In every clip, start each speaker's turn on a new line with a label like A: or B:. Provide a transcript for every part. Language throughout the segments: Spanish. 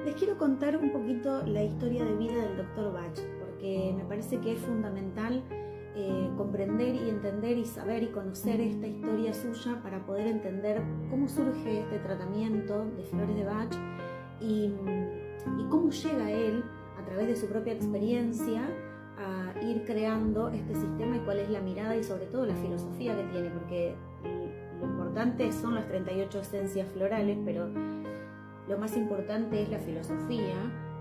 A: Les quiero contar un poquito la historia de vida del Dr. Bach, porque me parece que es fundamental comprender y entender y saber y conocer esta historia suya para poder entender cómo surge este tratamiento de flores de Bach y cómo llega él, a través de su propia experiencia, a ir creando este sistema y cuál es la mirada y sobre todo la filosofía que tiene, porque lo importante son las 38 esencias florales, pero lo más importante es la filosofía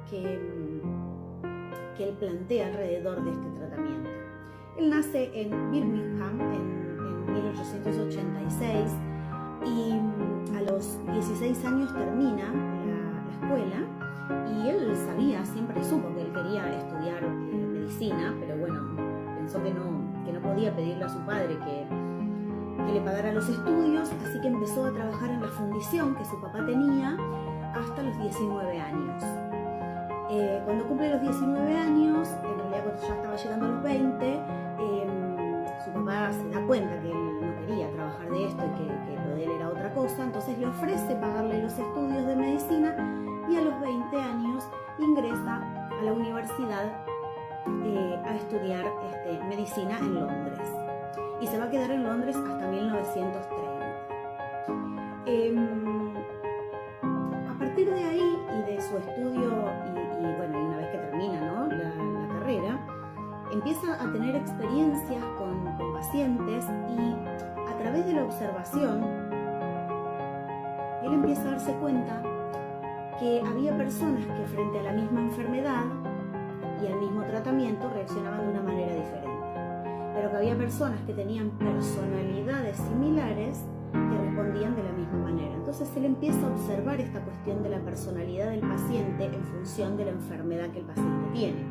A: que él plantea alrededor de este tratamiento. Él nace en Birmingham en 1886 y a los 16 años termina la escuela, y él sabía, siempre supo que él quería estudiar medicina, pero bueno, pensó que no podía pedirle a su padre que le pagara los estudios, así que empezó a trabajar en la fundición que su papá tenía hasta los 19 años. Cuando cumple los 19 años, en realidad cuando ya estaba llegando a los 20, su papá se da cuenta que él no quería trabajar de esto y que lo de él era otra cosa, entonces le ofrece pagarle los estudios de medicina y a los 20 años ingresa a la universidad a estudiar medicina en Londres. Y se va a quedar en Londres hasta 1930. A partir de ahí y de su estudio, y bueno, una vez que termina, ¿no?, la carrera, empieza a tener experiencias con pacientes, y a través de la observación, él empieza a darse cuenta que había personas que frente a la misma enfermedad y al mismo tratamiento reaccionaban de una manera diferente, pero que había personas que tenían personalidades similares que respondían de la misma manera. Entonces él empieza a observar esta cuestión de la personalidad del paciente en función de la enfermedad que el paciente tiene,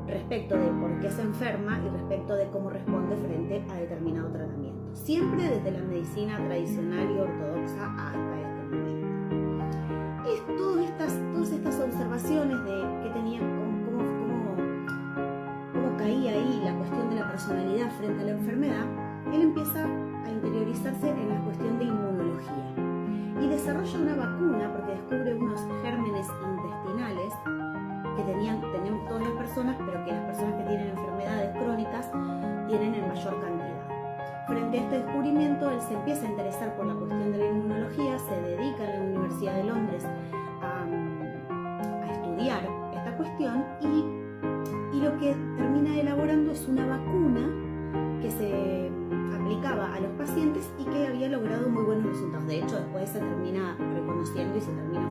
A: respecto de por qué se enferma y respecto de cómo responde frente a determinado tratamiento, siempre desde la medicina tradicional y ortodoxa hasta este momento. Todas estas observaciones de que tenía, cómo caía ahí la cuestión de la personalidad frente a la enfermedad, él empieza a interiorizarse en la cuestión de inmunología y desarrolla una vacuna, porque descubre unos gérmenes intestinales que tenemos todas las personas, pero que las personas que tienen enfermedades crónicas tienen en mayor cantidad. Frente a este descubrimiento, él se empieza a interesar por la cuestión de la inmunología, se dedica en la Universidad de Londres a estudiar esta cuestión, y lo que termina elaborando es una vacuna que se aplicaba a los pacientes y que había logrado muy buenos resultados. De hecho, después se termina reconociendo y se termina